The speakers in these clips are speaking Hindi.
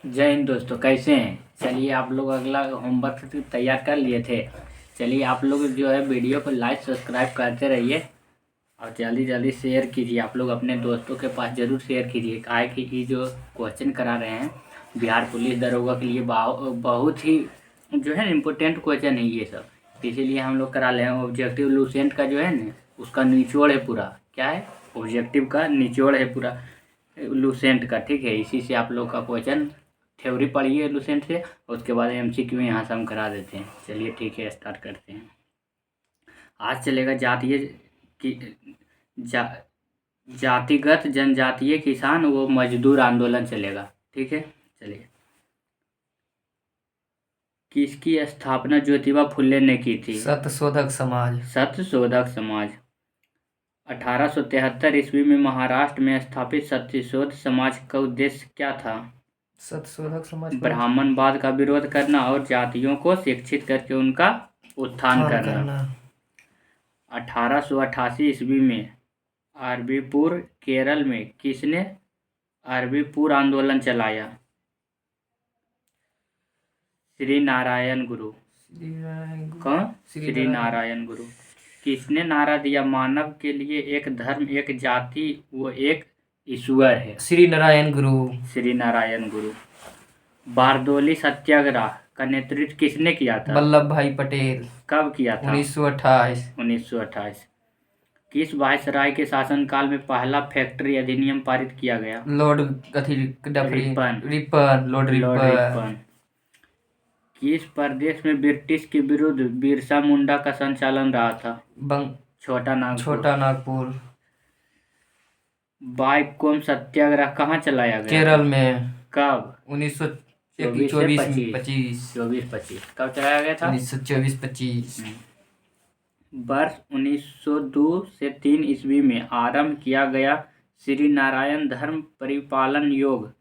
जय हिंद दोस्तों, कैसे हैं। चलिए, आप लोग अगला होमवर्क तैयार कर लिए थे। चलिए, आप लोग जो है वीडियो को लाइक सब्सक्राइब करते रहिए और जल्दी जल्दी शेयर कीजिए। आप लोग अपने दोस्तों के पास ज़रूर शेयर कीजिए। काहे कि ये जो क्वेश्चन करा रहे हैं बिहार पुलिस दरोगा के लिए बहुत ही जो है इम्पोर्टेंट क्वेश्चन है ये सब। इसीलिए हम लोग करा रहे हैं। ऑब्जेक्टिव लूसेंट का जो है ना, उसका निचोड़ है पूरा। क्या है? ऑब्जेक्टिव का निचोड़ है पूरा लूसेंट का। ठीक है, इसी से आप लोग का क्वेश्चन थ्योरी पढ़िए लूसेंट से, उसके बाद एमसीक्यू यहाँ से हम करा देते हैं। चलिए ठीक है, स्टार्ट करते हैं। आज चलेगा जातीय कि जा, जातिगत जनजातीय किसान व मजदूर आंदोलन चलेगा। ठीक है, चलिए। किसकी स्थापना ज्योतिबा फुले ने की थी? सत्यशोधक समाज। सत्यशोधक समाज। 1873 ईस्वी में महाराष्ट्र में स्थापित सत्यशोधक समाज का उद्देश्य क्या था? सत्यशोधक समाज का ब्राह्मणवाद का विरोध करना और जातियों को शिक्षित करके उनका उत्थान करना। 1888 ईस्वी में अरबीपुर केरल में किसने अरबीपुर आंदोलन चलाया? श्री नारायण गुरु। कौन? श्री नारायण गुरु। किसने नारा दिया, मानव के लिए एक धर्म, एक जाति व एक ईश्वर है? श्री नारायण गुरु। श्री नारायण गुरु। बारदोली सत्याग्रह का नेतृत्व किसने किया था? वल्लभ भाई पटेल। कब किया था? 1928। 1928। किस वायसराय के शासनकाल में पहला फैक्ट्री अधिनियम पारित किया गया? Lord Ripon. किस प्रदेश में ब्रिटिश के विरुद्ध बिरसा मुंडा का संचालन रहा था? छोटा नागपुर। बाइकोम सत्याग्रह कहाँ चलाया गया? केरल में। कब? 1924-25। 24-25 कब चलाया गया था? 1924-25। वर्ष 1902 से 3 ईस्वी में आरंभ किया गया श्री नारायण धर्म परिपालन योग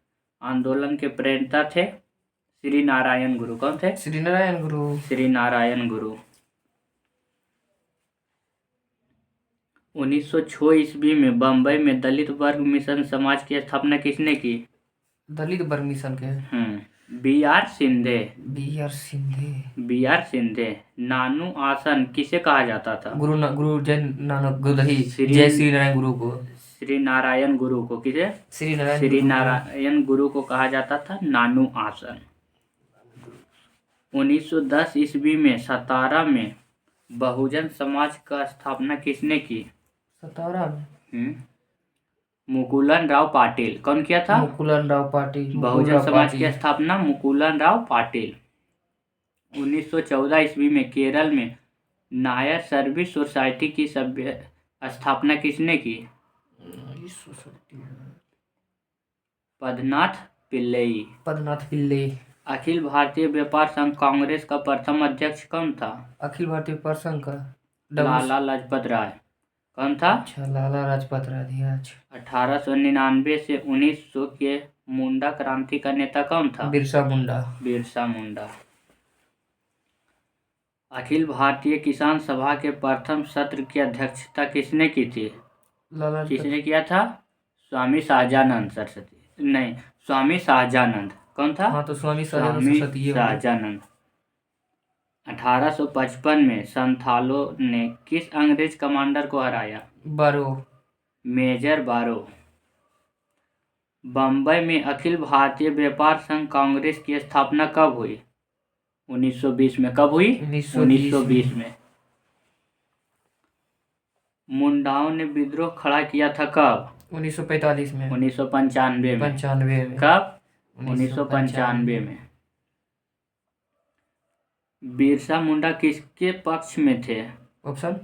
आंदोलन के प्रणेता थे श्री नारायण गुरु। कौन थे? श्री नारायण गुरु। श्री नारायण गुरु। 1906 ईस्वी में बम्बई में दलित वर्ग मिशन समाज की स्थापना किसने की? दलित वर्ग मिशन के B R Shinde. B R Shinde. नानू आसन किसे कहा जाता था? गुरु जय नानक गुरु जय श्री नारायण गुरु को। श्री नारायण गुरु को किसे? श्री नारायण गुरु को कहा जाता था नानू आसन। 1910 ईस्वी में सतारा में बहुजन समाज का स्थापना किसने की? सतारा में मुकुलन राव पाटिल। कौन किया था? मुकुलन राव पाटिल। बहुजन समाज की स्थापना मुकुलन राव पाटिल। 1914 ईस्वी में केरल में नायर सर्विस सोसाइटी की सभ्य स्थापना किसने की? पद्मनाथ पिल्लई। अखिल भारतीय व्यापार संघ कांग्रेस का प्रथम अध्यक्ष कौन था? अखिल भारतीय व्यापार संघ का लाला लाजपत राय। कौन था? लाला लाजपत राय। 1899 से 1900 के मुंडा क्रांति का नेता कौन था? बिरसा मुंडा। अखिल भारतीय किसान सभा के प्रथम सत्र की अध्यक्षता किसने की थी? किसने किया था? स्वामी शाहजानंद। कौन था? तो स्वामी शाहजानंद। 1855 में संथालों ने किस अंग्रेज कमांडर को हराया? मेजर बारो। बम्बई में अखिल भारतीय व्यापार संघ कांग्रेस की स्थापना कब हुई? 1920 में। कब हुई? 1920 में। मुंडाओं ने विद्रोह खड़ा किया था कब? 1945 में। 1995 में। कब? 1995 में। बिरसा मुंडा किसके पक्ष में थे? ऑप्शन।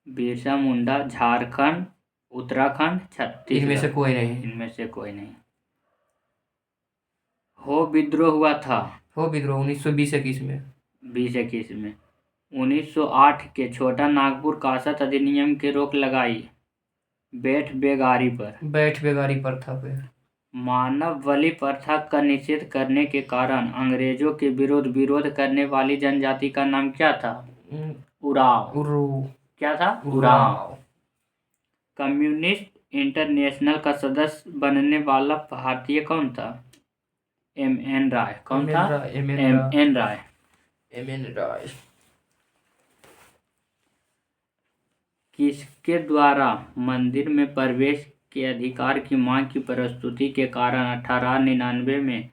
बिरसा मुंडा झारखंड, उत्तराखंड, छत्तीसगढ़। इनमें से कोई नहीं। हो विद्रोह हुआ था? 1920-21 में। 20-21 में। 1908 के छोटा नागपुर कासत अधिनियम के रोक लगाई बैठ बेगारी पर था। मानव बलि प्रथा का निषेध करने के कारण अंग्रेजों के विरोध करने वाली जनजाति का नाम क्या था? उराव। क्या था? उराव। कम्युनिस्ट इंटरनेशनल का सदस्य बनने वाला भारतीय कौन था? M.N. राय। कौन था? M M.N. Roy. N Roy. किसके द्वारा मंदिर में प्रवेश के अधिकार की मांग की प्रस्तुति के कारण 1899 में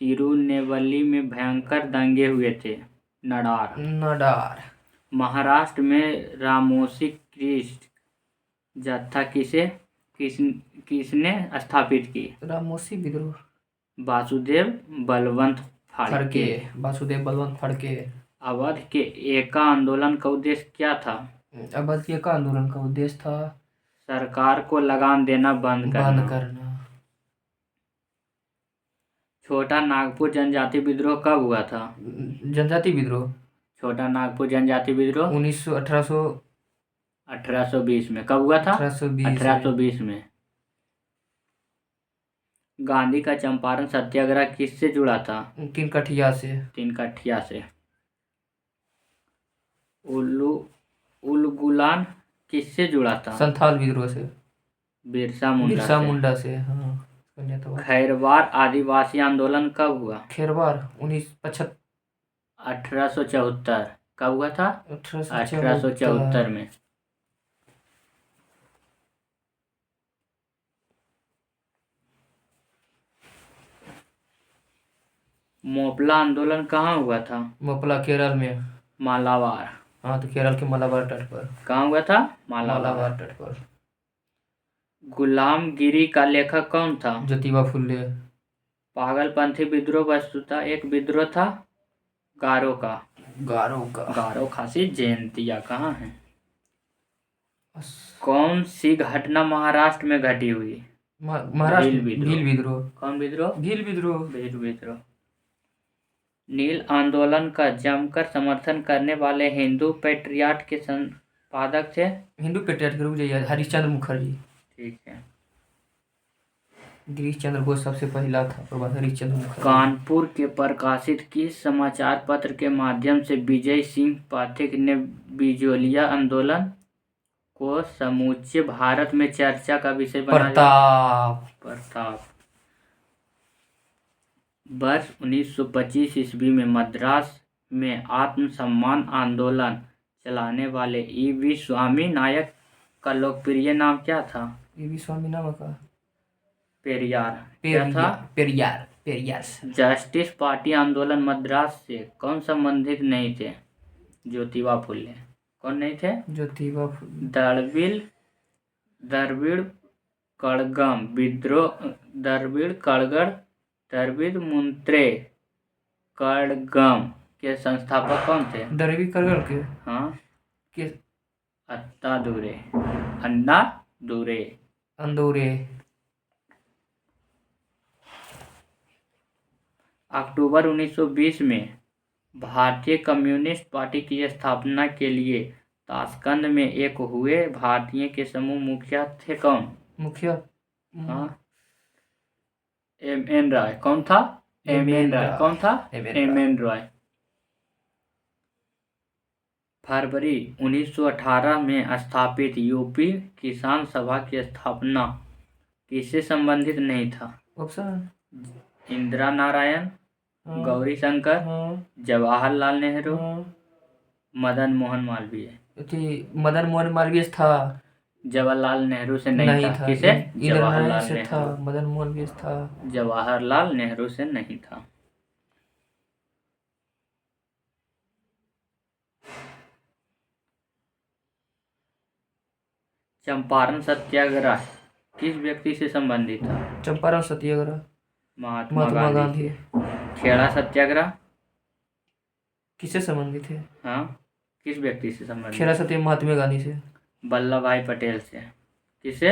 तिरुनेवली में भयंकर दंगे हुए थे? नडार। महाराष्ट्र में रामोसी क्रिस्ट जत्था किसने स्थापित की? रामोसी विद्रोह। वासुदेव बलवंत फाड़के। वासुदेव बलवंत फड़के। अवध के एका आंदोलन का उद्देश्य क्या था? अवध के का आंदोलन का उद्देश्य था सरकार को लगान देना बंद करना। छोटा नागपुर जनजाति विद्रोह कब हुआ था? जनजाति विद्रोह। छोटा नागपुर जनजाति विद्रोह 1820 में। कब हुआ था? 1820 में। गांधी का चंपारण सत्याग्रह किससे जुड़ा था? तीन कठिया से। उलगुलान किससे जुड़ा था? संथाल विद्रोह से। बिरसा मुंडा से। हाँ। खैरवार आदिवासी आंदोलन कब हुआ? खैरवार 1975। 1874। कब हुआ था? 1874 में। मोपला आंदोलन कहाँ हुआ था? मोपला केरल में। मालाबार। हाँ, तो केरल के मालाबार तट पर। कहाँ हुआ था? मालाबार तट पर। गुलामगिरी का लेखक कौन था? ज्योतिबा फुले। पागलपंथी विद्रोह वस्तुतः एक विद्रोह था गारो का। गारो खासी जयंतिया कहाँ है? कौन सी घटना महाराष्ट्र में घटी हुई? महाराष्ट्र भील विद्रोह। कौन विद्रोह? भील विद्रोह। नील आंदोलन का जमकर समर्थन करने वाले हिंदू पेट्रियाट के संपादक थे? हरिश्चंद्र मुखर्जी। ठीक है। गिरीश चंद्र बोस सबसे पहला था, हरिश्चंद्र मुखर्जी। कानपुर के प्रकाशित किस समाचार पत्र के माध्यम से विजय सिंह पाठक ने बिजोलिया आंदोलन को समूचे भारत में चर्चा का विषय बनाया? प्रताप। वर्ष 1925 ईस्वी में मद्रास में आत्मसम्मान आंदोलन चलाने वाले E.V. स्वामी नायक का लोकप्रिय नाम क्या था? E.V. स्वामी नाम का पेरियार। जस्टिस पार्टी आंदोलन मद्रास से कौन संबंधित नहीं थे? ज्योतिबा फुले। कौन नहीं थे? ज्योतिबा फुले। द्रविड़ कड़गम विद्रोह। द्रविड़ मुंत्रे कड़गम के संस्थापक कौन थे? द्रविड़ कड़गम के? हाँ। के? अन्ना दुरे। अक्टूबर 1920 में भारतीय कम्युनिस्ट पार्टी की स्थापना के लिए ताशकंद में एक हुए भारतीय के समूह मुखिया थे कौन? हाँ। M.N. राय। कौन था? M.N. राय। फरवरी 1918 में स्थापित यूपी किसान सभा की स्थापना किससे संबंधित नहीं था? ऑप्शन: इंदिरा नारायण, गौरी शंकर, जवाहरलाल नेहरू, मदन मोहन मालवीय था। जवाहरलाल नेहरू से नहीं था। किसे? जवाहरलाल से था। मदन मोहन भी था। जवाहरलाल नेहरू से नहीं था। चंपारण सत्याग्रह किस व्यक्ति से संबंधित था? चंपारण सत्याग्रह महात्मा गांधी। खेड़ा सत्याग्रह किससे संबंधित है? हाँ, किस व्यक्ति से संबंधित? खेड़ा सत्याग्रह महात्मा गांधी से। वल्लभ भाई पटेल से। किसे?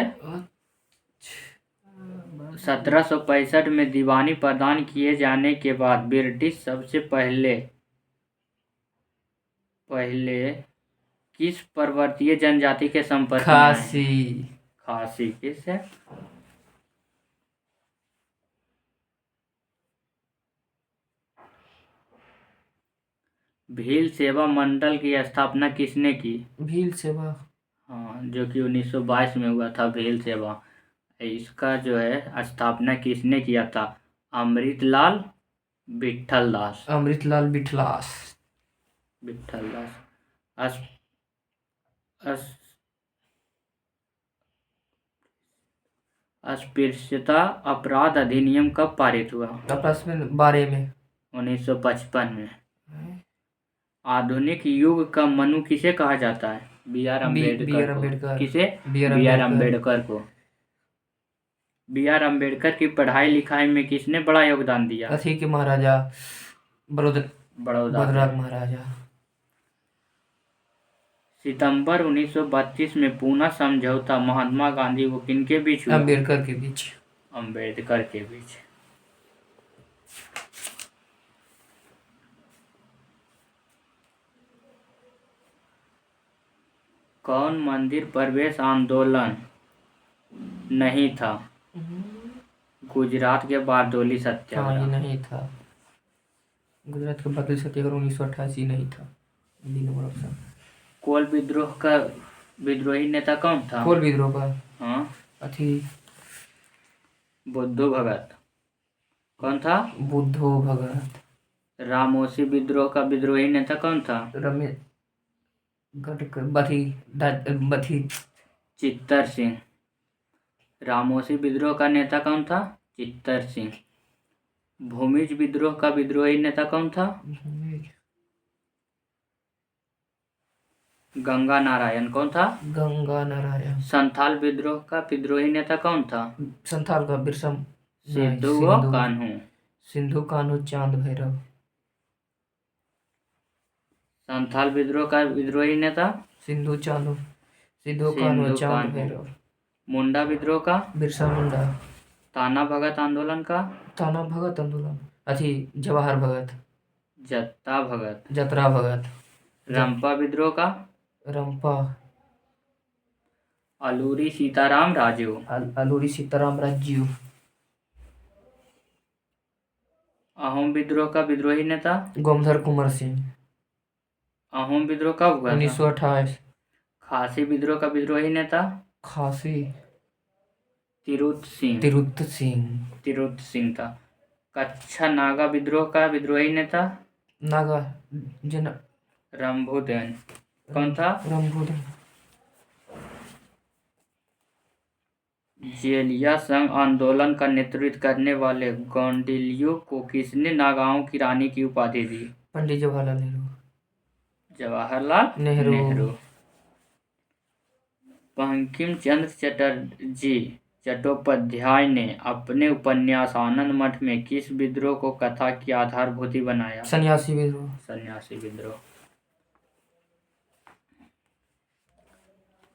1765 में दीवानी प्रदान किए जाने के बाद ब्रिटिश सबसे पहले किस पर्वतीय जनजाति के संपर्क में आए? खासी। किस है? भील सेवा मंडल की स्थापना किसने की? भील सेवा। हाँ, जो कि 1922 में हुआ था भील सेवा। इसका जो है स्थापना किसने किया था? अमृतलाल विठलदास। अमृतलाल बिठलास। विठलदास। अस, अस, अस्पृश्यता अपराध अधिनियम कब पारित हुआ? आपस में बारे में 1955 में। आधुनिक युग का मनु किसे कहा जाता है? B R B R Ambedkar को। अम्बेडकर। किसे? B R B R Ambedkar. Ambedkar को। बी आर अम्बेडकर की पढ़ाई लिखाई में किसने बड़ा योगदान दिया? अथी के महाराजा बड़ौदा बड़ौदा के। महाराजा। सितंबर 1932 में पूना समझौता महात्मा गांधी व किनके बीच हुआ? अम्बेडकर के बीच। अम्बेडकर के बीच। कौन मंदिर प्रवेश आंदोलन नहीं था? गुजरात के बारडोली हाँ, ये सत्याग्रह। नहीं था। गुजरात के बारडोली सत्याग्रह 1988 नहीं था। B number option. कोल विद्रोह का विद्रोही नेता कौन था? कोल विद्रोह का हाँ, अथी बुद्धू भगत। कौन था? बुद्धो भगत। रामोसी विद्रोह का विद्रोही नेता कौन था? रमेश बथी चित्तर सिंह। रामोसी विद्रोह का नेता कौन था? चित्तर सिंह। भूमिज विद्रोह का विद्रोही नेता कौन था? गंगा नारायण। कौन था? गंगा नारायण। संथाल विद्रोह का विद्रोही नेता कौन था? संथाल का बिरसा सिद्धू व कान्हू। सिंधु कान्हू चांद भैरव। संथाल विद्रोह का विद्रोही नेता? सिंधु कान्हू चांद कान्हू। भैरव। मुंडा विद्रोह का? बिरसा मुंडा। ताना भगत आंदोलन का? ताना भगत आंदोलन अथी जवाहर भगत। जत्ता भगत। जतरा भगत। रंपा विद्रोह का? रंपा। अलूरी सीताराम राजू। अलूरी सीताराम राजू। अहोम विद्रोह का विद्रोही नेता? गोमधर कुंवर सिंह। अहोम विद्रोह कब हुआ था? 1928। खासी विद्रोह का विद्रोही नेता? खासी तिरुत सिंह। तिरुत सिंह था। कच्छा नागा विद्रोह का विद्रोही नेता? नागा जन रंभुदेन। कौन था? रंभुदेन। जेलिया संघ आंदोलन का नेतृत्व करने वाले गौंडिल्यों को किसने नागाओं की रानी की उपाधि दी? पंडित जवाहरलाल नेहरू। जवाहरलाल नेहरू। बंकिम चंद्र चटर्जी चट्टोपाध्याय ने अपने उपन्यास आनंद मठ में किस विद्रोह को कथा की आधारभूति बनाया? सन्यासी विद्रोह। सन्यासी विद्रोह।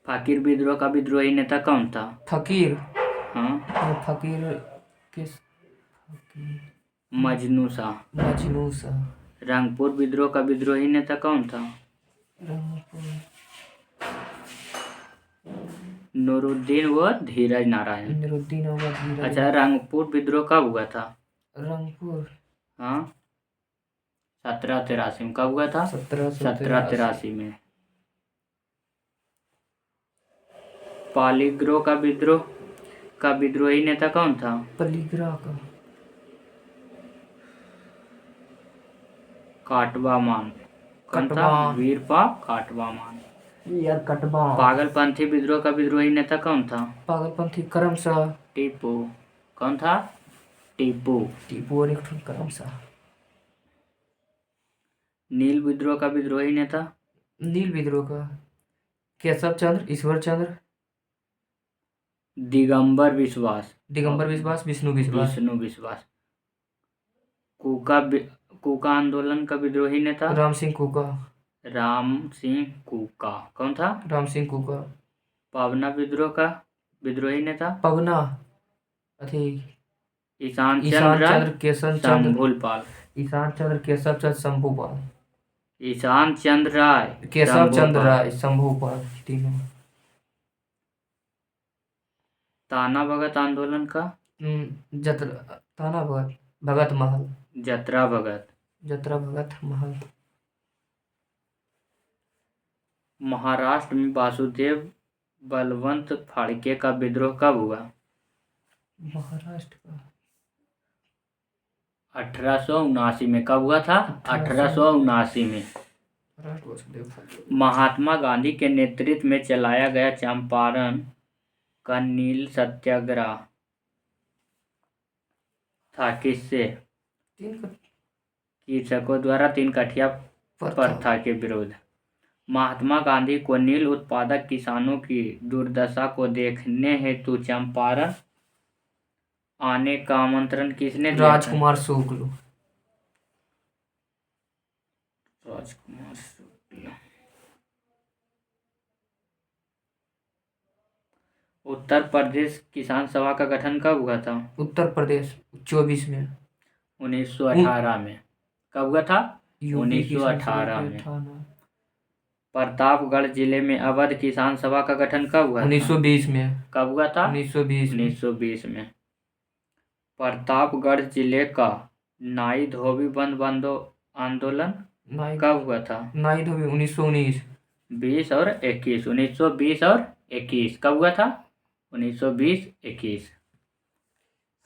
फकीर विद्रोह का विद्रोही नेता कौन था? फकीर। हाँ, फकीर मजनू सा। रंगपुर विद्रोह का विद्रोही नेता कौन था? नूरुद्दीन व धीरज नारायण। अच्छा, रंगपुर विद्रोह कब हुआ था? रंगपुर हाँ, 1783 में। कब हुआ था? 1783 में। पालीग्रो का विद्रोह का विद्रोही नेता कौन था? पलीग्रा का काटवामान। कौन था? वीरपा काटवामान। यार कटवा। पागलपंथी विद्रोह का विद्रोही नेता कौन था? पागलपंथी करमशाह। टीपू। कौन था? टीपू। और एक करमशाह। नील विद्रोह का विद्रोही नेता? नील विद्रोह का केशव चंद्र, ईश्वर चंद्र, दिगंबर विश्वास। विष्णु विश्वास। कूका आंदोलन का विद्रोही नेता? राम सिंह कूका। कौन था? राम सिंह कूका। पावना विद्रोह का विद्रोही नेता? पवना अथी ईशान चंद्र केशव शंभूपाल। ईशान चंद्र केशव चंद्र शंभूपाल। ईशान चंद्र राय केशव चंद्र राय शंभूपाल। तीनों। ताना भगत आंदोलन का? ताना भगत महल। जतरा भगत महल। महाराष्ट्र में वासुदेव बलवंत फाड़के का विद्रोह कब हुआ? महाराष्ट्र का 1879 में। कब हुआ था? 1879 में। महात्मा गांधी के नेतृत्व में चलाया गया चंपारण का नील सत्याग्रह था किससे? कृषकों द्वारा 3 कठिया प्रथा के विरुद्ध। महात्मा गांधी को नील उत्पादक किसानों की दुर्दशा को देखने हेतु चंपारण आने का आमंत्रण किसने दिया था? राजकुमार शुक्ल। राजकुमार शुक्ल। उत्तर प्रदेश किसान सभा का गठन कब हुआ था? उत्तर प्रदेश 24 में। 1918 में। कब हुआ था? 1918 में। प्रतापगढ़ जिले में अवध किसान सभा का गठन कब हुआ था? 1920 में। कब हुआ था? 1920 में। 1920 में। प्रतापगढ़ जिले का नाई धोबी बंद आंदोलन कब हुआ था? नाई धोबी 1919। 20 और 21। 1920 और 21। कब हुआ था? 1920-21।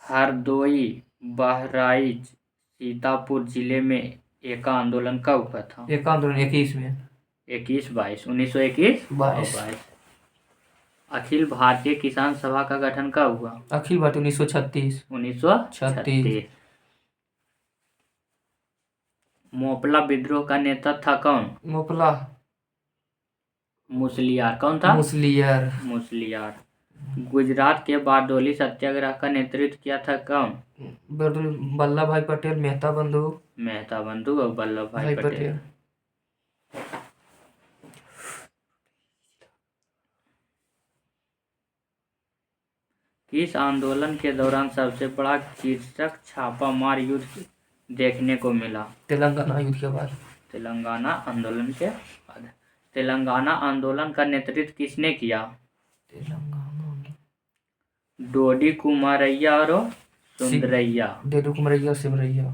हरदोई बहराइच सीतापुर जिले में एका आंदोलन कब हुआ था? एका आंदोलन 21 में। 21-22। 1921-22। अखिल भारतीय किसान सभा का गठन कब हुआ? अखिल भारतीय 1936। 1936। मोपला विद्रोह का नेता था कौन? मोपला मुसलियार। कौन था? मुसलियार। गुजरात के बारडोली सत्याग्रह का नेतृत्व किया था कौन? वल्लभ भाई पटेल, मेहता बंधु और वल्लभ भाई पटेल। किस आंदोलन के दौरान सबसे बड़ा कृषक छापामार युद्ध देखने को मिला? तेलंगाना युद्ध के बाद। तेलंगाना आंदोलन के बाद। तेलंगाना आंदोलन का नेतृत्व किसने किया? डोडी कुमारैया और सुंदरैया। सिमरैया।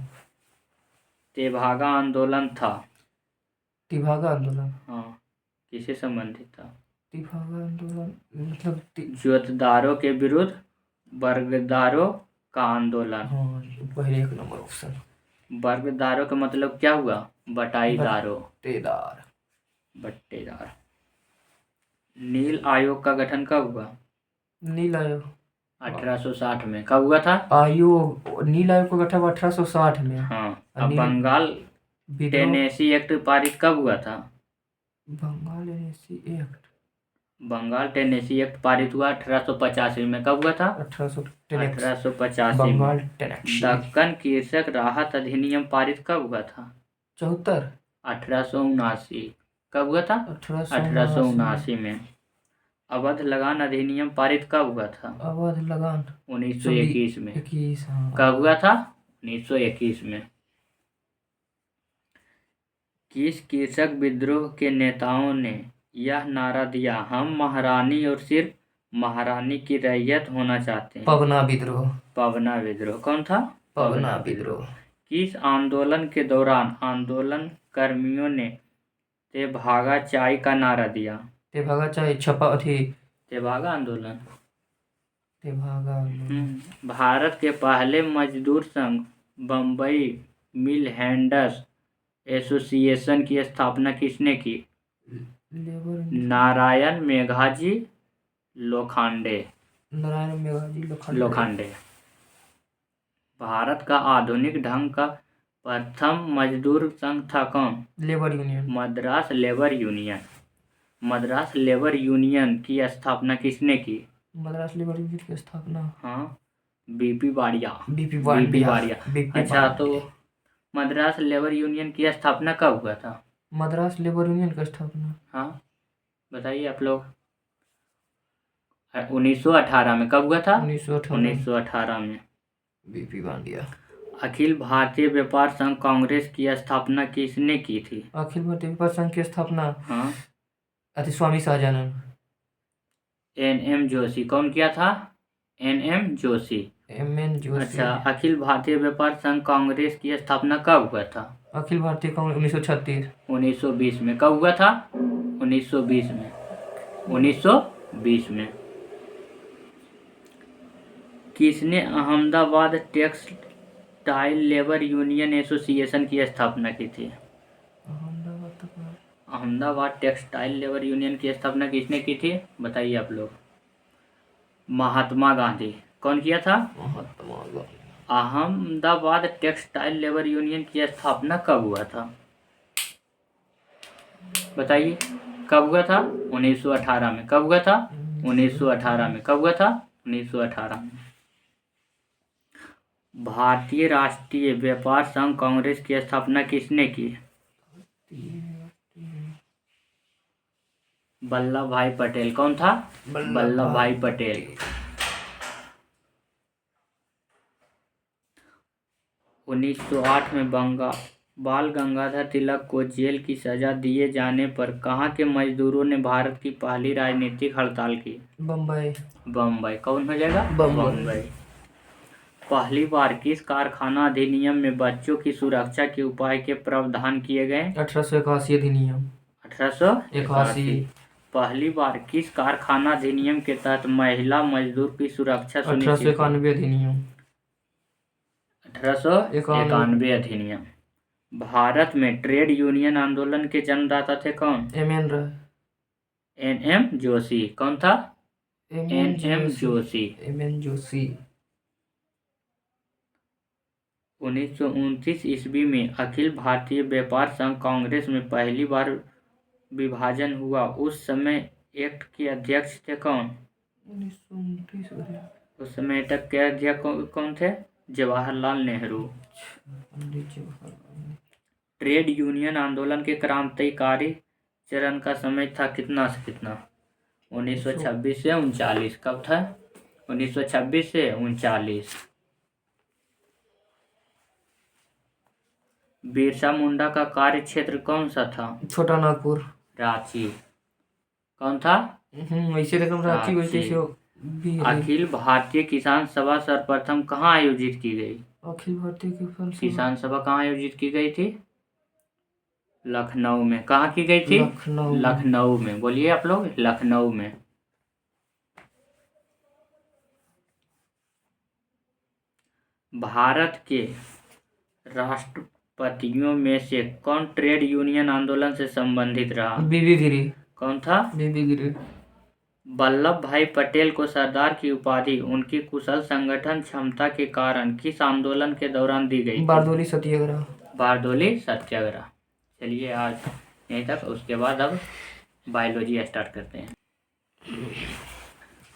तेभागा आंदोलन था। तिभागा आंदोलन। हाँ, किसे संबंधित था? तिभागा आंदोलन मतलब जोतदारों के विरुद्ध वर्गदारों का आंदोलन। हाँ, पहले 1 नंबर ऑप्शन। वर्गदारों का मतलब क्या हुआ? बटाईदारों। बट्टेदार। नील आयोग का गठन कब हुआ? नील आयोग 1860 में। कब हुआ था? नील आयोग का गठन 1860 में। हाँ। अब बंगाल टेनेसी एक्ट पारित कब हुआ था? बंगाल टेनेसी एक्ट पारित हुआ 1885 में। कब हुआ था? 1885 में। दक्कन कृषक राहत अधिनियम पारित कब हुआ था? 1879। कब हुआ था? 1879 में। अवध लगान अधिनियम पारित कब हुआ था? अवध लगान 1921 में। 21। कब हुआ था? 1921 में। किस कृषक विद्रोह के नेताओं ने यह नारा दिया, हम महारानी और सिर्फ महारानी की रैयत होना चाहते हैं? पवना विद्रोह। कौन था? पवना विद्रोह। किस आंदोलन के दौरान आंदोलन कर्मियों ने तेभागा चाय का नारा दिया? तेभागा चाय तेभागा आंदोलन। भारत के पहले मजदूर संघ बम्बई मिल हैंडस एसोसिएशन की स्थापना किसने की? नारायण मेघाजी लोखंडे। भारत का आधुनिक ढंग का प्रथम मजदूर संघ था कौन? Labour union. Madras labour union की स्थापना किसने की? मद्रास लेबर यूनियन की स्थापना हाँ, बीपी वाडिया। अच्छा, तो मद्रास लेबर यूनियन की स्थापना कब हुआ था? मद्रास लेबर यूनियन की स्थापना, हाँ बताइए आप लोग। 1918 में। कब हुआ था? 1918 में। बीपी वाडिया। अखिल भारतीय व्यापार संघ कांग्रेस की स्थापना किसने की थी? अखिल भारतीय व्यापार संघ की स्थापना हाँ, स्वामी शाहजानंद। NM जोशी। कौन किया था? NM जोशी। अच्छा, अखिल भारतीय व्यापार संघ कांग्रेस की स्थापना कब हुआ था? अखिल भारतीय कांग्रेस 1936। 1920 में। कब हुआ था? 1920 में। 1920 में। किसने Ahmedabad textile labour union association की स्थापना की थी? अहमदाबाद तक में। अहमदाबाद टेक्सटाइल लेबर यूनियन की स्थापना किसने की थी, बताइए आप लोग। महात्मा गांधी। कौन किया था? Mahatma Gandhi. Ahmedabad textile labour union की स्थापना कब हुआ था, बताइए। कब हुआ था? 1918 में। कब हुआ था? 1918 में। कब हुआ था? 1918 में। भारतीय राष्ट्रीय व्यापार संघ कांग्रेस की स्थापना किसने की? वल्लभ भाई पटेल। कौन था? वल्लभ भाई पटेल। 1908 में बाल गंगाधर तिलक को जेल की सजा दिए जाने पर कहाँ के मजदूरों ने भारत की पहली राजनीतिक हड़ताल की? बम्बई। बम्बई। कौन हो जाएगा? बम्बई। पहली बार किस कारखाना अधिनियम में बच्चों की सुरक्षा के उपाय के प्रावधान किए गए? 1881 अधिनियम। 1881। पहली बार किस कारखाना अधिनियम के तहत महिला मजदूर की सुरक्षा सुनिश्चित? 1891 अधिनियम। 1891 अधिनियम। भारत में ट्रेड यूनियन आंदोलन के जन्मदाता थे कौन? एम.एन. राय। एन.एम. जोशी। कौन था? एम.एन. जोशी। एम.एन. जोशी। 1929 ईस्वी में अखिल भारतीय व्यापार संघ कांग्रेस में पहली बार विभाजन हुआ। उस समय एक्ट के अध्यक्ष थे कौन? 1929। उस समय तक के अध्यक्ष कौन थे? जवाहरलाल नेहरू। ट्रेड यूनियन आंदोलन के क्रांतिकारी चरण का समय था कितना से कितना? 1926 से 39। कब था? 1926 से 39। बिरसा मुंडा का कार्य क्षेत्र कौन सा था? छोटा नागपुर। रांची। कौन था? वैसे रकम रांची वैसे अखिल भारतीय किसान सभा सर्वप्रथम कहाँ आयोजित की गई? अखिल भारतीय किसान सभा कहाँ आयोजित की गई थी? लखनऊ में। कहाँ की गई थी? लखनऊ में। बोलिए आप लोग, लखनऊ में। भारत के राष्ट्रपतियों में से कौन ट्रेड यूनियन आंदोलन से संबंधित रहा? बीबी गिरी। कौन था? बीबी गिरी। वल्लभ भाई पटेल को सरदार की उपाधि उनकी कुशल संगठन क्षमता के कारण किस आंदोलन के दौरान दी गई? बारदोली सत्याग्रह। बारदोली सत्याग्रह। चलिए आज यहीं तक। उसके बाद अब बायोलॉजी स्टार्ट करते हैं।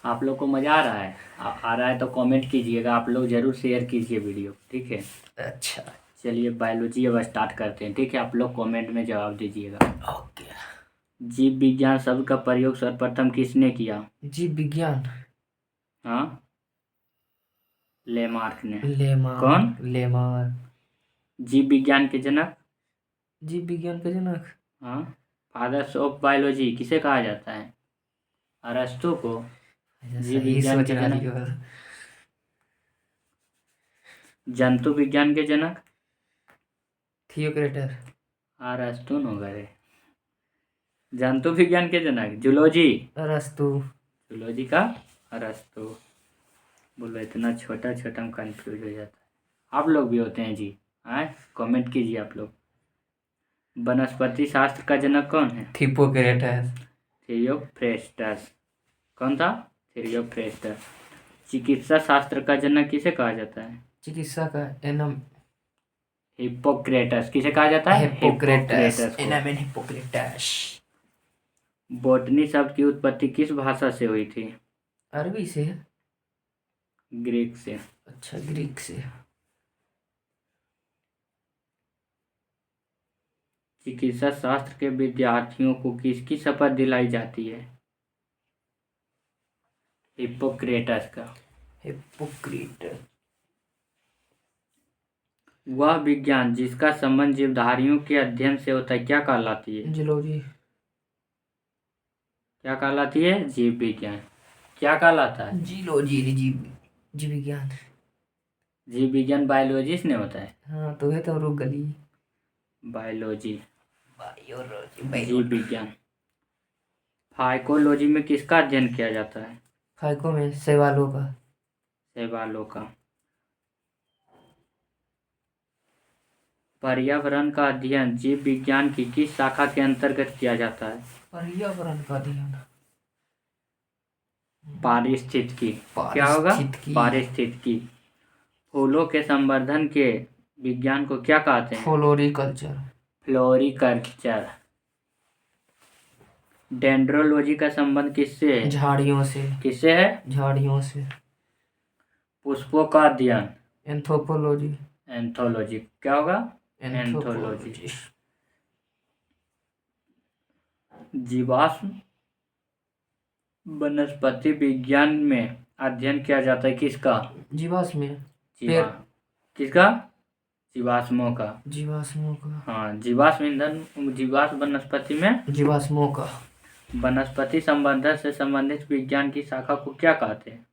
आप लोग को मज़ा आ रहा है? आ रहा है तो कमेंट कीजिएगा। आप लोग ज़रूर शेयर कीजिए वीडियो, ठीक है? अच्छा, चलिए बायोलॉजी अब स्टार्ट करते हैं, ठीक है? आप लोग कमेंट में जवाब दीजिएगा। ओके। जीव विज्ञान शब्द का प्रयोग सर्वप्रथम किसने किया? जीव विज्ञान? हाँ, लेमार्क ने। कौन? लेमार्क। जीव विज्ञान के जनक? जीव विज्ञान के जनक? हाँ। फादर्स ऑफ बायोलॉजी किसे कहा जाता है? अरस्तु को। जीव विज्ञान के जनक? जंतु विज्ञान के जनक? थियोक्रेटस। अरस्तु न गए। जंतु विज्ञान के जनक? जूलॉजी? अरस्तु। जूलॉजी का अरस्तु। बोलो, इतना छोटा छोटा हम कंफ्यूज हो जाता है। आप लोग भी होते हैं जी? हाँ, कमेंट कीजिए आप लोग। वनस्पति शास्त्र का जनक कौन है? थियोक्रेटस। थियोफ्रेस्टस। कौन था? थियोफ्रेस्टस। चिकित्सा शास्त्र का जनक किसे कहा जाता है? चिकित्सा का एनम हिप्पोक्रेटस। किसे कहा जाता है? हिप्पोक्रेटस। एनामेन हिप्पोक्रेटस। बोटनी शब्द की उत्पत्ति किस भाषा से हुई थी? अरबी से। ग्रीक से। अच्छा, ग्रीक से। चिकित्सा शास्त्र के विद्यार्थियों को किसकी शपथ दिलाई जाती है? हिप्पोक्रेटस का। हिप्पोक्रेटस। वह विज्ञान जिसका संबंध जीवधारियों के अध्ययन से होता है क्या कहलाती है? जूलॉजी। क्या कहलाती है? जीव विज्ञान। क्या कहलाता है? जूलॉजी। जीव विज्ञान। जीव विज्ञान बायोलॉजिस्ट ने होता है। हाँ, तो है तो रुक गली। बायोलॉजी। जीव विज्ञान। फाइकोलॉजी में किसका अध्ययन किया जाता है? फाइको में शैवालों का। शैवालों का। पर्यावरण का अध्ययन जीव विज्ञान की किस शाखा के अंतर्गत किया जाता है? पर्यावरण का अध्ययन। पारिस्थितिकी। क्या होगा? पारिस्थितिकी। फूलों के संवर्धन के विज्ञान को क्या कहते हैं? फ्लोरिकल्चर। फ्लोरिकल्चर। डेंड्रोलॉजी का संबंध किससे है? झाड़ियों से। किससे है? झाड़ियों से। पुष्पों का अध्ययन। एंथ्रोपोलॉजी। एंथोलॉजी। क्या होगा? एंथ्रोपोलॉजी। जीवाश्म वनस्पति विज्ञान में अध्ययन किया जाता है किसका? जीवाश्म में। किसका? जीवाश्मों का। जीवाश्मों का। हाँ, जीवाश्म ईंधन जीवाश्म वनस्पति में। जीवाश्मों का। वनस्पति संवर्धन से संबंधित विज्ञान की शाखा को क्या कहते हैं?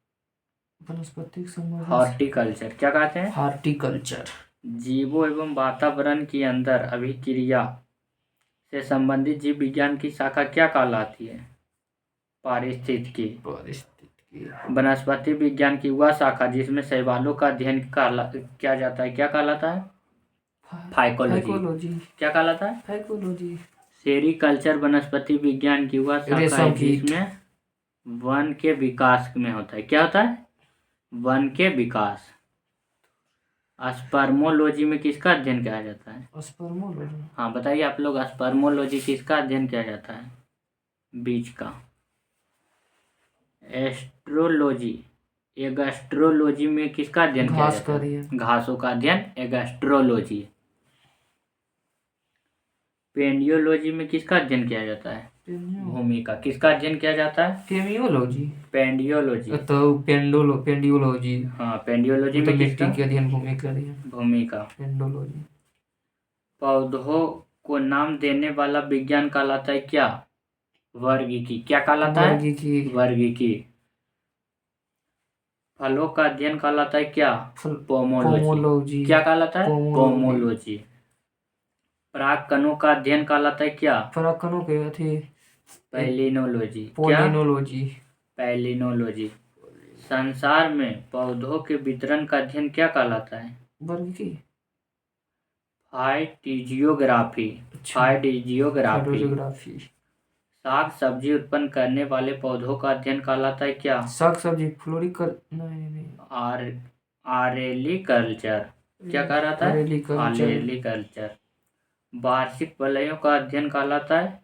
वनस्पति संवर्धन। हॉर्टिकल्चर। क्या कहते हैं? हॉर्टिकल्चर। जीवों एवं वातावरण के अंदर अभिक्रिया से संबंधित जीव विज्ञान की शाखा क्या कहलाती है? पारिस्थितिकी। वनस्पति विज्ञान की वह शाखा जिसमें शैवालों का अध्ययन किया जाता है क्या कहलाता है? फाइकोलॉजी। क्या कहलाता है? फाइकोलॉजी। सेरीकल्चर वनस्पति विज्ञान की वह शाखा है जिसमें वन के विकास में होता है। क्या होता है? वन के विकास। स्पर्मोलॉजी में किसका अध्ययन किया जाता है? स्पर्मोलॉजी। हाँ, बताइए आप लोग, स्पर्मोलॉजी किसका अध्ययन किया जाता है? बीज का। एस्ट्रोलॉजी एगस्ट्रोलॉजी में किसका अध्ययन किया जाता है? घासों का अध्ययन एगस्ट्रोलॉजी। पेंडियोलॉजी में किसका अध्ययन किया जाता है? भूमि का। किसका अध्ययन किया जाता है? पेमियोलॉजी। पेंडियोलॉजी। तो पेंडियोलॉजी। हाँ, पेंडियोलॉजी में मिट्टी के अध्ययन, भूमि का अध्ययन। भूमि का। पेंडोलॉजी। पौधों को नाम देने वाला विज्ञान कहलाता है क्या? वर्गीकी। क्या कहलाता है? वर्गीकी। फलों का अध्ययन कहलाता है क्या? पोमोलॉजी। क्या कहलाता है? पोमोलॉजी। परागकणों का अध्ययन कहलाता है क्या? परागकणों के थे पैलिनोलॉजी। पैलिनोलॉजी। संसार में पौधों के वितरण का अध्ययन क्या कहलाता है? वर्गीकी। फाइटिजियोग्राफी। साग सब्जी उत्पन्न करने वाले पौधों का अध्ययन कहलाता है क्या? साग सब्जी। आरेलिकल्चर। क्या कहलाता है? आरेलिकल्चर। वार्षिक वलयों का अध्ययन कहलाता है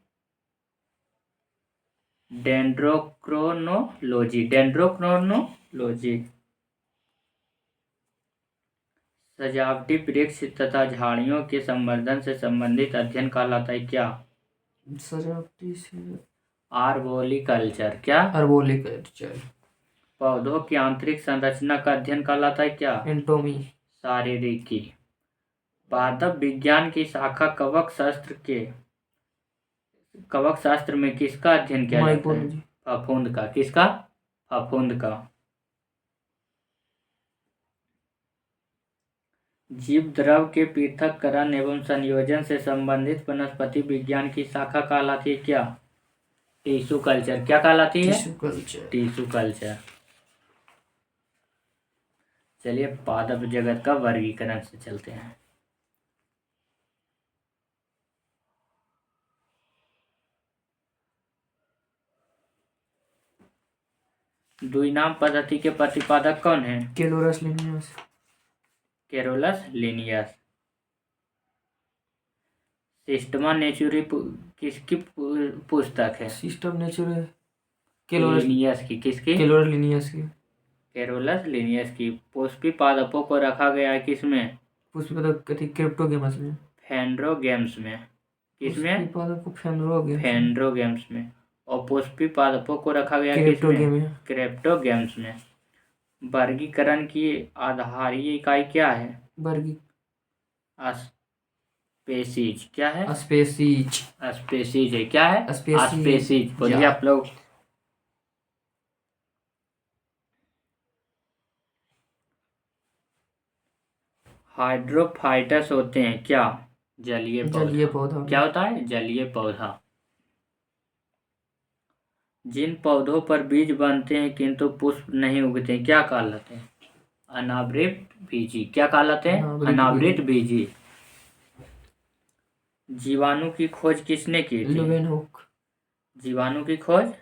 डेंड्रोक्रोनोलॉजी। सजावटी वृक्ष तथा झाड़ियों के संवर्धन से संबंधित अध्ययन कहलाता है क्या? सजावटी से। आर्बोरिकल्चर। क्या? आर्बोरिकल्चर। पौधों की आंतरिक संरचना का अध्ययन कहलाता है क्या? एंटोमी। शारीरिकी। पादप विज्ञान की शाखा कवक शास्त्र में किसका अध्ययन किया जाता है? फफूंद का। किसका? फफूंद का। जीव द्रव के पृथक्करण एवं संयोजन से संबंधित वनस्पति विज्ञान की शाखा कहलाती है क्या? Tissue culture. क्या कहलाती है? Tissue culture. चलिए पादप जगत का वर्गीकरण से चलते हैं। द्विनाम पद्धति के प्रतिपादक कौन है? Carolus Linnaeus. सिस्टमा नेचुरी किसकी पुस्तक है? सिस्टम नेचुरी लिनियस की। किसकी? कैरोलस लिनियस की। पुष्पी पादपों को रखा गया है किसमें? पुष्पी पादप क्रिप्टोगेमस में। फेंड्रोगेम्स में। किसमें? फेंड्रोगेम्स में। और पुष्पी पादपों को रखा गया किसमें? क्रिप्टोगेम्स में। वर्गीकरण की आधारीय इकाई क्या है? स्पेसीज। क्या है? स्पेसीज है। क्या है? स्पेसीज। बोलिए आप लोग। हाइड्रोफाइटस होते हैं क्या? जलीय पौधा। क्या होता है? जलीय पौधा। जिन पौधों पर बीज बनते हैं किंतु पुष्प नहीं उगते क्या कहलाते हैं? अनावृत बीजी। क्या कहलाते हैं? अनावृत बीजी। जीवाणु की खोज किसने की थी? लेवेनहुक। जीवाणु की खोज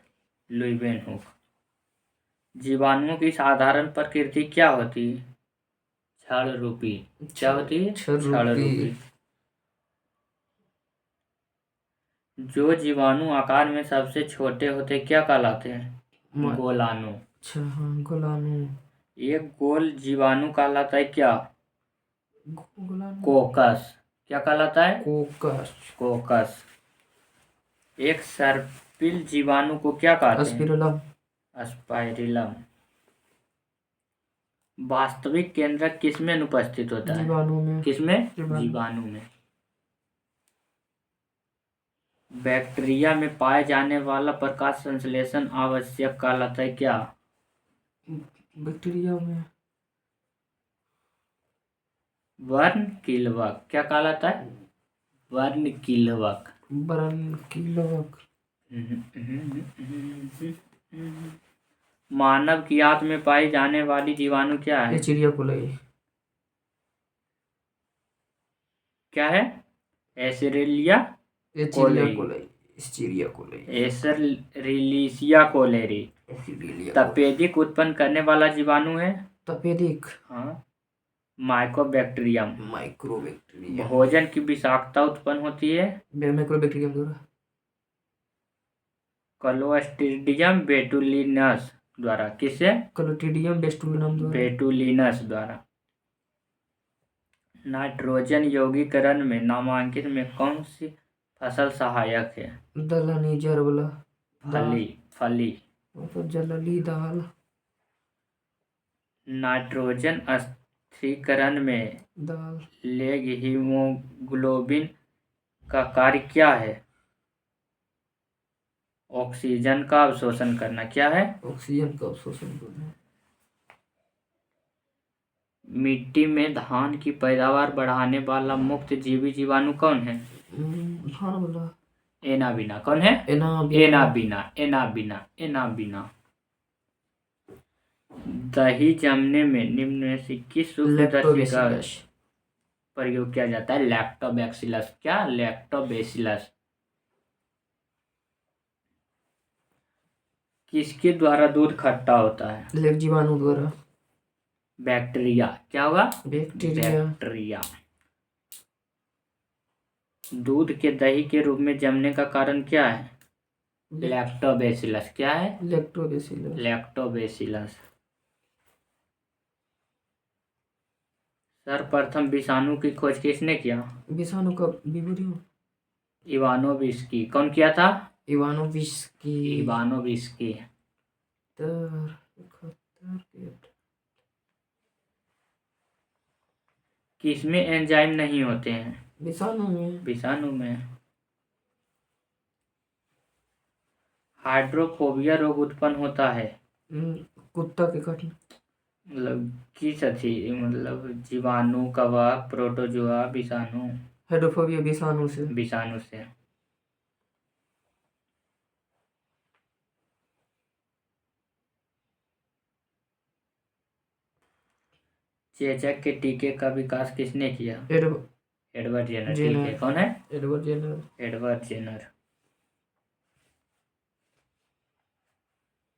लुईवेनहुक। जीवाणुओं की साधारण प्रकृति क्या होती है? छड़ रूपी। क्या होती है? छड़ छड़ रूपी। रूपी। जो जीवाणु आकार में सबसे छोटे होते क्या कहलाते हैं? म- गोलाणु। अच्छा हाँ, गोलाणु। एक गोल जीवाणु कहलाता है क्या? गोलाणु। कोकस। क्या कहलाता है? कोकस। कोकस। एक सर्पिल जीवाणु को क्या कहते हैं? अस्पिरुलम। स्पाइरिलम। वास्तविक केंद्रक किसमें अनुपस्थित होता है? जीवाणु में। किसमें? जीवाणु। जीवाणु में। बैक्टीरिया में पाए जाने वाला प्रकाश संश्लेषण आवश्यक कहलाता है क्या? बैक्टीरिया में। वर्णकिलवक। क्या कहलाता है? वर्णकिलवक। बरनकीलवक। मानव की आंत में पाई जाने वाली जीवाणु क्या है? चिड़िया कोलाई। क्या है? एसेरेलिया चिड़िया कोलाई। चिड़िया कोलाई। एसरलिशिया कोलेरी। तपेदिक उत्पन्न करने वाला जीवाणु है? तपेदिक। हाँ, माइकोबैक्टीरियम। माइक्रोबैक्टीरियम। भोजन की विषाक्तता उत्पन्न होती है? माइक्रोबैक्टीरियम द्वारा। क्लोस्ट्रीडियम बेटुलिनस द्वारा। किससे? क्लोस्ट्रीडियम बेस्टुलिनम द्वारा। बेटुलिनस द्वारा। नाइट्रोजन यौगीकरण में नामांकित में कौन सी फसल सहायक है? दलहनी जरवला। फली। तो जलली दाल। नाइट्रोजन स्थिरीकरण में दाल। लेग हीमोग्लोबिन का कार्य क्या है? ऑक्सीजन का अवशोषण करना। क्या है? ऑक्सीजन का अवशोषण करना। मिट्टी में धान की पैदावार बढ़ाने वाला मुक्त जीवी जीवाणु कौन है? धान वाला। एनाबिना। कौन है? एनाबिना। दही जमने में निम्न में से किस सूक्ष्मदर्शी का प्रयोग किया जाता है? लैक्टोबैसिलस। क्या? लैक्टोबैसिलस। किसके द्वारा दूध खट्टा होता है? लेग जीवाणु द्वारा। बैक्टीरिया। क्या होगा? बैक्टीरिया। दूध के दही के रूप में जमने का कारण क्या है? लैक्टोबैसिलस। क्या है? लैक्टोबैसिलस। सर्वप्रथम विषाणु की खोज किसने किया? विषाणु का विवरण। इवानोविस्की। कौन किया था? इवानोविस्की। किसमें एंजाइम नहीं होते हैं? विषाणु में। हाइड्रोफोबिया रोग उत्पन्न होता है? कुत्ता के काटने। मतलब किस अथी मतलब जीवाणु, कवक, प्रोटोजोआ, विषाणु? हाइड्रोफोबिया विषाणु से। चेचक के टीके का विकास किसने किया? Edward Jenner. टीके कौन है? Edward Jenner.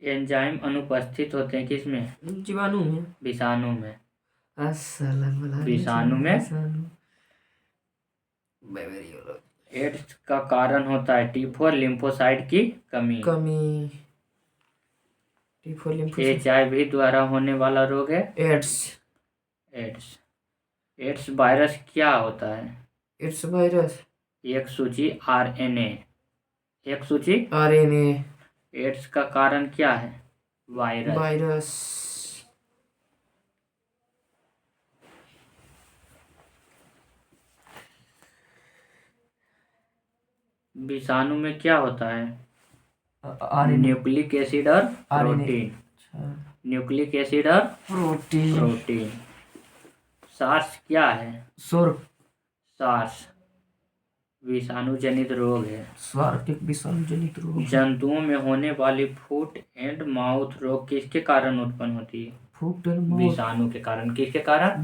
एंजाइम अनुपस्थित होते हैं किसमें? जीवाणु में। विषाणु में। विषाणु में। एड्स का कारण होता है T4 लिम्फोसाइट की कमी। HIV द्वारा होने वाला रोग है एड्स वायरस क्या होता है? AIDS virus. एक सूची RNA। एड्स का कारण क्या है? वायरस। विषाणु में क्या होता है? न्यूक्लिक एसिड और प्रोटीन। न्यूक्लिक एसिड और प्रोटीन। सार्स क्या है? सार्स विषाणु जनित रोग है। जंतुओं में होने वाली फुट एंड माउथ रोग किसके कारण उत्पन्न होती है? विषाणु के कारण। किसके कारण?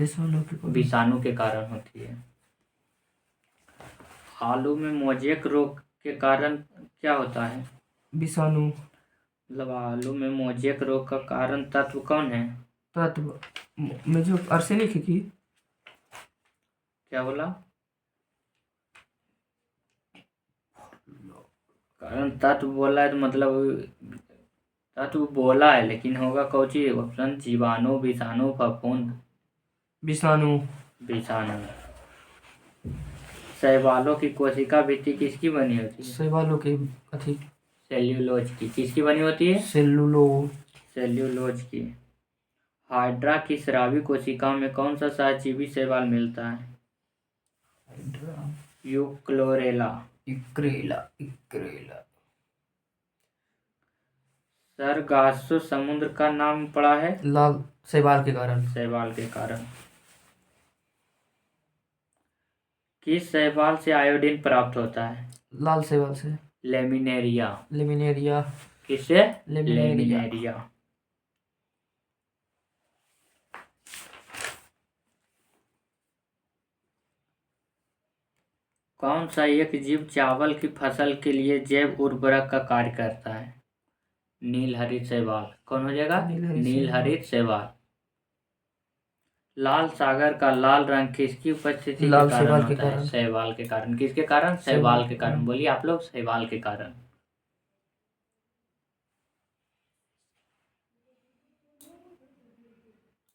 विषाणु के कारण होती है। आलू में मोजेक रोग के कारण क्या होता है? विषाणु। मतलब आलू में मोजेक रोग का कारण तत्व कौन है? तत्व में जो आर्सेनिक है की। क्या बोला? कारण तत्व बोला है तो मतलब तत्व बोला है लेकिन होगा कौन सी ऑप्शन? जीवाणु, विषाणु, फफूंद। विषाणु। विषाणु। शैवालों की कोशिका भित्ति किसकी बनी होती है? शैवालों के अथी सेल्यूलोज की। किसकी बनी होती है? सेलुलोज। सेल्यूलोज की। हाइड्रा की स्रावी कोशिकाओं में कौन सा सहजीवी शैवाल मिलता है? यूक्लोरेला। इक्रेला। सरगासो समुद्र का नाम पड़ा है? लाल शैवाल के कारण। शैवाल के कारण। किस शैवाल से आयोडीन प्राप्त होता है? लाल शैवाल से। लेमिनेरिया। लेमिनेरिया। किससे? लेमिनेरिया। लेमिनेरिया। कौन सा एक जीव चावल की फसल के लिए जैव उर्वरक का कार्य करता है? नीलहरित शैवाल। कौन हो जाएगा? नीलहरित शैवाल। लाल सागर का लाल रंग किसकी उपस्थिति के कारण होता है? शैवाल के कारण। किसके कारण? शैवाल के कारण। बोलिए आप लोग, शैवाल के कारण।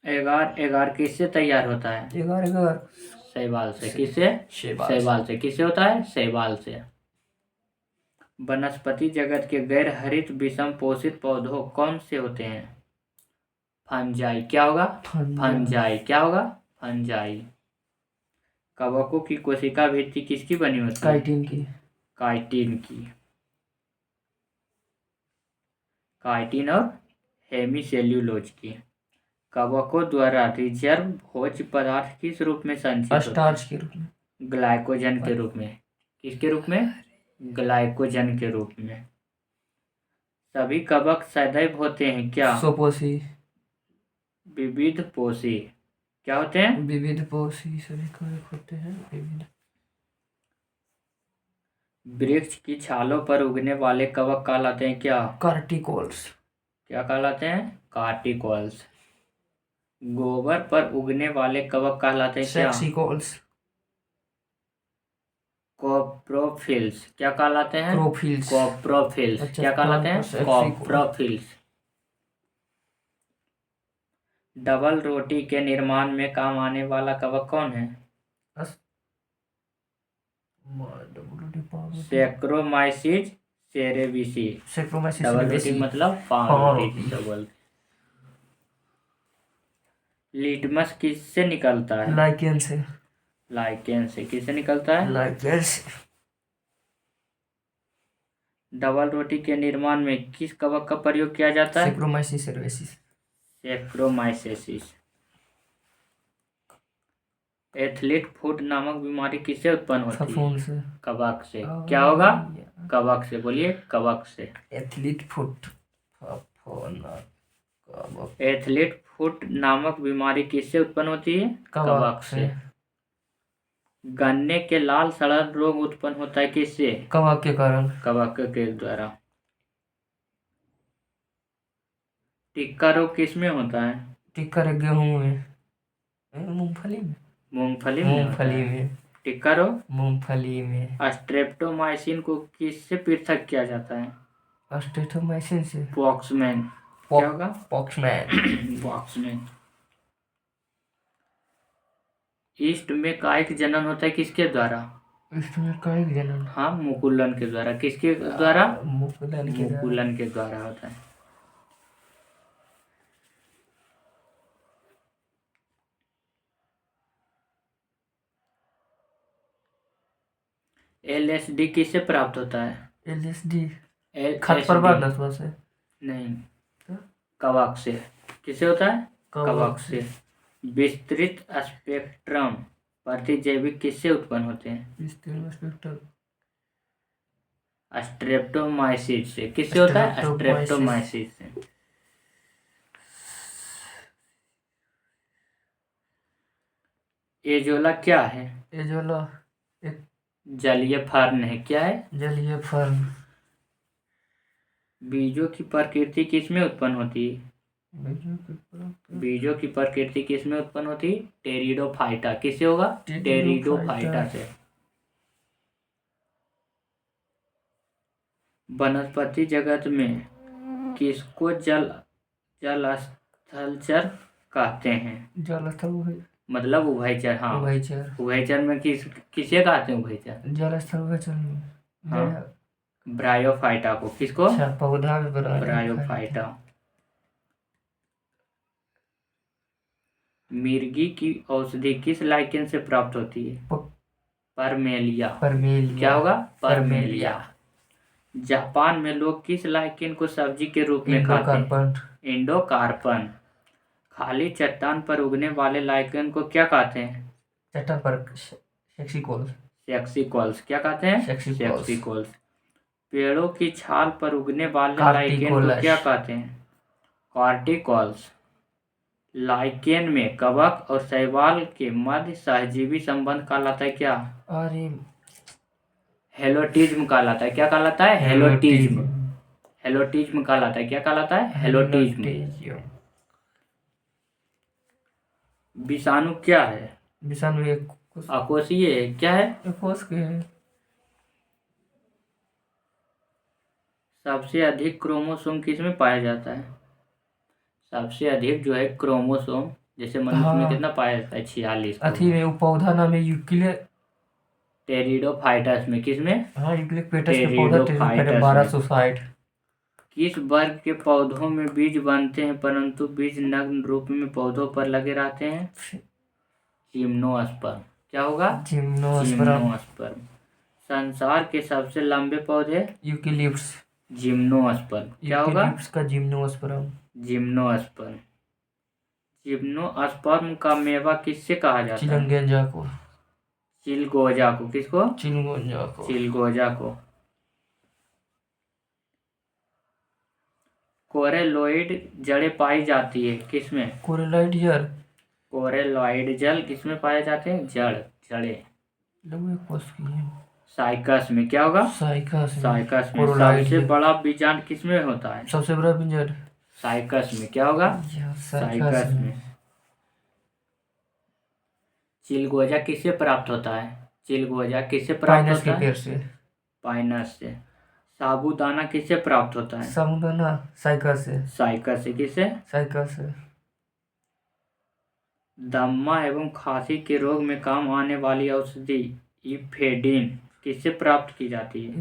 एगार एगार किससे तैयार होता है? एगार शैवाल से। किससे? शैवाल से। किससे होता है? शैवाल से। वनस्पति जगत के गैर हरित विषम पोषित पौधों कौन से होते हैं? फंजाई। क्या होगा? फंजाई। क्या होगा? फंजाई। कवकों की कोशिका भित्ति किसकी बनी होती है? काइटिन की। काइटिन की। काइटिन और हेमीसेल्यूलोज की। कवकों द्वारा रिजर्व भोज्य पदार्थ किस रूप में संचित होते हैं? स्टार्च के रूप में। ग्लाइकोजन के रूप में। किसके रूप में? ग्लाइकोजन के रूप में। सभी कवक सदैव होते हैं क्या? सोपोसी। विविध पोषी। क्या होते हैं? विविध पोषी सभी कवक होते हैं विविध। वृक्ष की छालों पर उगने वाले कवक कहलाते हैं क्या? कार्टिकोल्स। क्या कहलाते हैं? कार्टिकॉल्स। गोबर पर उगने वाले कवक कहलाते हैं क्या? सेक्सिकोल्स। कोप्रोफिल्स। क्या कहलाते हैं? क्रोफिल्स। कोप्रोफिल्स। अच्छा, क्या कहलाते हैं? सेक्सिकोल। कोप्रोफिल्स। डबल रोटी के निर्माण में काम आने वाला कवक कौन है? Saccharomyces cerevisiae. सेक्रोमाइसिस डबल रोटी सेरेविसी। मतलब पावरोटी जिसे बोलते हैं। लिटमस किससे निकलता है? लाइकेन से। लाइकेन से। किससे निकलता है? लाइकेन से। डबल रोटी के निर्माण में किस कवक का प्रयोग किया जाता है? Saccharomyces cerevisiae. सैक्रोमाइसेसिस। एथलीट फुट नामक बीमारी किससे उत्पन्न होती है? फफूंद से। कवक से। क्या होगा? कवक से। बोलिए, कवक से। Athlete foot. कवक। एथलीट फुट नामक बीमारी किससे उत्पन्न होती है? कवक से। गन्ने के लाल सड़न रोग उत्पन्न होता है किससे? कवक के कारण। कवक के द्वारा। टिक्का रोग किसमें होता है? टिक्का रोग गेहूं में। मूंगफली में। मूंगफली में होता मूंगफली है। में। टिक्का रोग मूंगफली में। स्ट्रेप्टोमाइसिन को किससे पृथक किया जाता है? स्ट्रेप्टोमाइसिन से। पॉक्समैन। क्या होगा? पॉक्समैन। पॉक्समैन। ईस्ट में कायिक जनन होता है किसके द्वारा? इसमें कायिक जनन। हाँ, मुकुलन के द्वारा। किसके द्वारा? मुकुलन के द्वारा। मुकुलन के द्वारा होता है। LSD किससे प्राप्त होता है? LSD खत LSD प्रबंधन से। नहीं, तो? कवक से। किससे होता है? कवक से। विस्तृत स्पेक्ट्रम प्रतिजैविक किससे उत्पन्न होते हैं? विस्तृत स्पेक्ट्रम स्ट्रेप्टोमाइसिस से। किससे होता है? स्ट्रेप्टोमाइसिस से। एजोला क्या है? एजोला एक जलीय फर्न है। क्या है? जलीय फर्न। बीजों की प्रकृति किसमें उत्पन्न होती है? बीजों की प्रकृति किसमें उत्पन्न होती है? टेरिडोफाइटा। किससे होगा? टेरिडोफाइटा से। वनस्पति जगत में किसको जलस्थलचर कहते हैं? जलस्थल मतलब उभयचर। हाँ, उभयचर। उभयचर में किसे कहते हैं उभयचर? जलस्थल उभयचर में हाँ, ब्रायोफाइटा को। किसको? अच्छा, पौधा में ब्रायोफाइटा। मिर्गी की औषधि किस लाइकेन से प्राप्त होती है? परमेलिया। क्या होगा? परमेलिया। जापान में लोग किस लाइकेन को सब्जी के रूप में खाते हैं? इंडोकार्पन। खाली चट्टान पर उगने वाले लाइकेन को क्या कहते हैं? चट्टान पर सेक्सिकोल्स। सेक्सिकोल्स। क्या कहते हैं? सेक्सिकोल्स। सेक्सिकोल्स। पेड़ों की छाल पर उगने वाले लाइकेन को क्या कहते हैं? कॉर्टिकोल्स। लाइकेन में कवक और शैवाल के मध्य सहजीवी संबंध कहलाता है क्या? अरे, हेलोटिज्म कहलाता है। क्या कहलाता है? हेलोटिज्म। हेलोटिज्म कहलाता है। क्या कहलाता है? हेलोटिज्म। विषाणु क्या है? विषाणु एक अकोषीय है। क्या है? कोष के है। सबसे अधिक क्रोमोसोम किसमें पाया जाता है? सबसे अधिक जो है क्रोमोसोम, जैसे मनुष्य में कितना पाया जाता है? 46। अथी में वो पौधा नाम है टेरिडोफाइटस में। किसमें? हाँ, यूक्लियोपेटस के पौधा 1260। किस वर्ग के पौधों में बीज बनते हैं परंतु बीज नग्न रूप में पौधों पर लगे रहते हैं? जिम्नोस्पर्म। क्या होगा? जिम्नोस्पर्म। संसार के सबसे लंबे पौधे? यूकेलिप्टस। जिम्नोस्पर्म। क्या होगा? यूकेलिप्टस का जिम्नोस्पर्म। जिम्नोस्पर्म। जिम्नोस्पर्म का मेवा किससे कहा जाता है? चिलंगेजा को। चिलगोजा को। किसको? चिलगोजा को। चिलगोजा को। कोरेलॉइड जड़ें पाई जाती है किसमें? कोरेलॉइड जड़। कोरेलॉइड जल किसमें पाए जाते हैं? जड़ें। साइकस में। क्या होगा? साइकस में। सबसे बड़ा बीजांड किसमें होता है? सबसे बड़ा बीजांड साइकस में। क्या होगा? साइकस में। चिलगोजा किससे प्राप्त होता है? चिलगोजा किससे प्राप्त होता है? पाइनस से। साबूदाना किससे प्राप्त होता है? साबूदाना साइकस से। साइकस से। किससे? साइकस से। दम्मा एवं खांसी के रोग में काम आने वाली औषधि इफेड्रिन किससे प्राप्त की जाती है?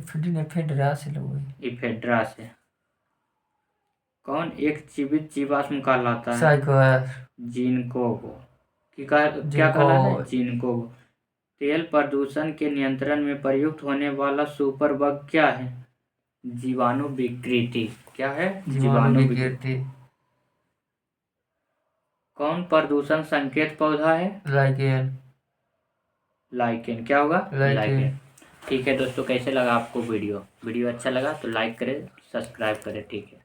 इफेड्रा से। कौन एक जीवित जीवाश्म कहलाता है? जिनको को। क्या कहलाता है? जिनको। तेल प्रदूषण के नियंत्रण में प्रयुक्त होने वाला सुपर बग क्या है? जीवाणु विकृति। क्या है? जीवाणु विकृति। कौन प्रदूषण संकेत पौधा है? लाइकेन। क्या होगा? लाइकेन। ठीक है दोस्तों, कैसे लगा आपको वीडियो अच्छा लगा तो लाइक करें, सब्सक्राइब करें। ठीक है।